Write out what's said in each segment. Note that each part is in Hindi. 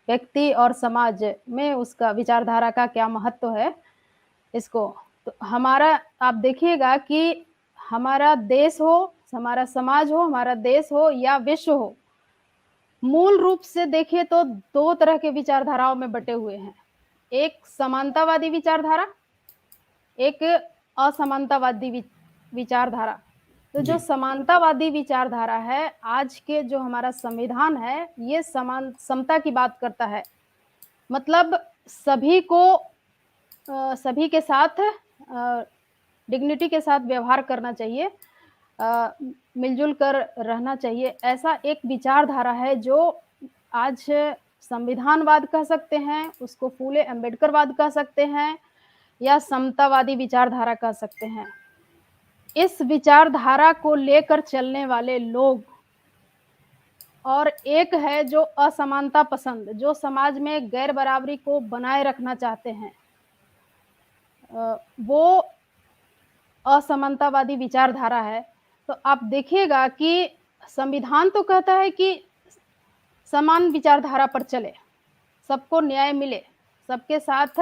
व्यक्ति और समाज में उसका विचारधारा का क्या महत्व है इसको। तो हमारा आप देखिएगा कि हमारा देश हो, हमारा समाज हो, हमारा देश हो या विश्व हो, मूल रूप से देखिए तो 2 तरह के विचारधाराओं में बँटे हुए हैं। एक समानतावादी विचारधारा, एक असमानतावादी विचारधारा। तो जो जी, समानतावादी विचारधारा है, आज के जो हमारा संविधान है, ये समता की बात करता है। मतलब सभी को सभी के साथ डिग्निटी के साथ व्यवहार करना चाहिए, अ, मिलजुल कर रहना चाहिए। ऐसा एक विचारधारा है जो आज संविधानवाद कह सकते हैं, उसको फूले अम्बेडकरवाद कह सकते हैं या समतावादी विचारधारा कह सकते हैं। इस विचारधारा को लेकर चलने वाले लोग और एक है जो असमानता पसंद, जो समाज में गैर बराबरी को बनाए रखना चाहते हैं। वो असमानतावादी विचारधारा है। तो आप देखिएगा कि संविधान तो कहता है कि समान विचारधारा पर चले, सबको न्याय मिले, सबके साथ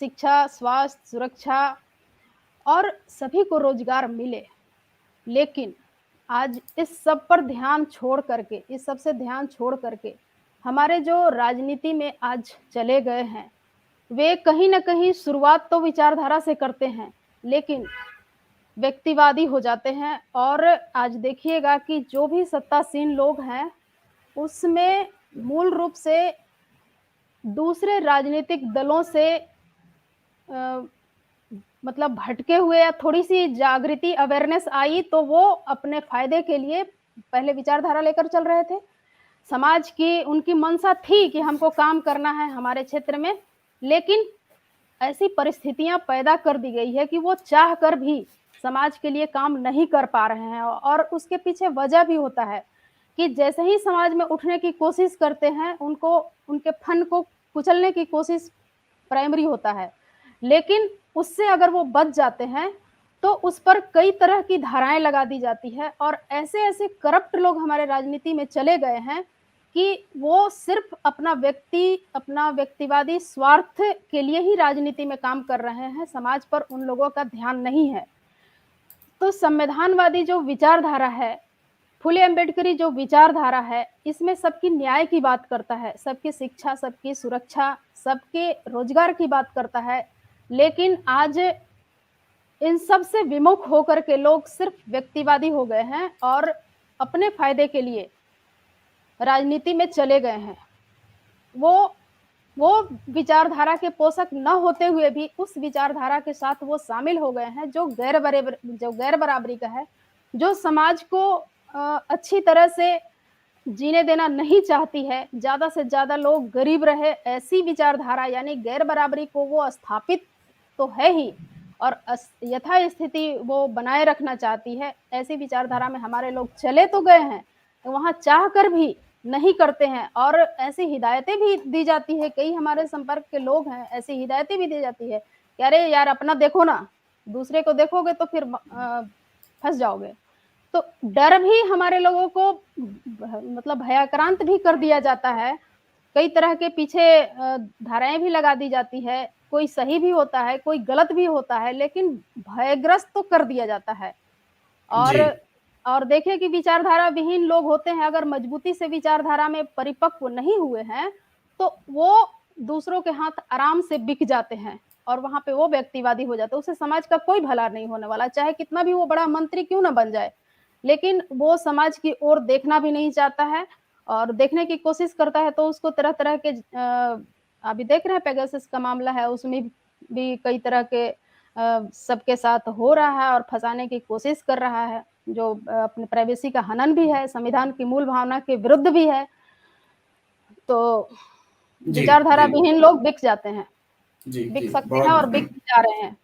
शिक्षा, स्वास्थ्य, सुरक्षा और सभी को रोजगार मिले। लेकिन आज इस सब पर ध्यान छोड़ करके, इस सब से ध्यान छोड़ करके हमारे जो राजनीति में आज चले गए हैं, वे कहीं न कहीं शुरुआत तो विचारधारा से करते हैं, लेकिन व्यक्तिवादी हो जाते हैं। और आज देखिएगा कि जो भी सत्तासीन लोग हैं, उसमें मूल रूप से दूसरे राजनीतिक दलों से अ, मतलब भटके हुए या थोड़ी-सी जागृति अवेयरनेस आई तो वो अपने फ़ायदे के लिए पहले विचारधारा लेकर चल रहे थे। समाज की उनकी मंशा थी कि हमको काम करना है हमारे क्षेत्र में, लेकिन ऐसी परिस्थितियाँ पैदा कर दी गई है कि वो चाह कर भी समाज के लिए काम नहीं कर पा रहे हैं और उसके पीछे वजह भी होता है कि जैसे ही समाज में उठने की कोशिश करते हैं, उनको उनके फन को कुचलने की कोशिश प्राइमरी होता है। लेकिन उससे अगर वो बच जाते हैं, तो उस पर कई तरह की धाराएँ लगा दी जाती है और ऐसे-ऐसे करप्ट लोग हमारे राजनीति में चले गए हैं कि वो सिर्फ़ अपना व्यक्तिवादी स्वार्थ के लिए ही राजनीति में काम कर रहे हैं, समाज पर उन लोगों का ध्यान नहीं है। तो संविधानवादी जो विचारधारा है, फुले अम्बेडकरी जो विचारधारा है, इसमें सबकी न्याय की बात करता है, सबकी शिक्षा, सबकी सुरक्षा, सबके रोज़गार की बात करता है। लेकिन आज इन सब से विमुख होकर के लोग सिर्फ़ व्यक्तिवादी हो गए हैं और अपने फ़ायदे के लिए राजनीति में चले गए हैं। वो वो विचारधारा के पोषक न होते हुए भी उस विचारधारा के साथ वो शामिल हो गए हैं जो गैर बराबरी का है, जो समाज को अच्छी तरह से जीने देना नहीं चाहती है, ज़्यादा से ज़्यादा लोग गरीब रहे, ऐसी विचारधारा यानी गैर बराबरी को वो स्थापित तो है ही और यथास्थिति वो बनाए रखना चाहती है। ऐसी विचारधारा में हमारे लोग चले तो गए हैं, वहाँ चाह कर भी नहीं करते हैं और ऐसी हिदायतें भी दी जाती है, कई हमारे संपर्क के लोग हैं, ऐसी हिदायतें भी दी जाती है कि अरे यार अपना देखो ना, दूसरे को देखोगे तो फिर फँस जाओगे। तो डर भी हमारे लोगों को मतलब भयाक्रांत भी कर दिया जाता है। कई तरह के पीछे धाराएँ भी लगा दी जाती है, कोई सही भी होता है, कोई गलत भी होता है, लेकिन भयग्रस्त तो कर दिया जाता है। और जी, और देखिए कि विचारधारा विहीन लोग होते हैं, अगर मजबूती से विचारधारा में परिपक्व नहीं हुए हैं, तो वो दूसरों के हाथ आराम से बिक जाते हैं और वहाँ पे वो व्यक्तिवादी हो जाते हैं। उससे समाज का कोई भला नहीं होने वाला, चाहे कितना भी वो बड़ा मंत्री क्यों ना बन जाए। लेकिन वो समाज की ओर देखना भी नहीं चाहता है और देखने की कोशिश करता है तो उसको तरह-तरह के अभी देख रहे हैं पेगासस का मामला है, उसमें भी कई तरह के सबके साथ हो रहा है और फँसाने की कोशिश कर रहा है, जो अपनी प्राइवेसी का हनन भी है, संविधान की मूल भावना के विरुद्ध भी है। तो जी, विचारधारा जी, विहीन लोग बिक जाते हैं, जी, बिक जी, सकते हैं बहुत और बिक भी जा रहे हैं।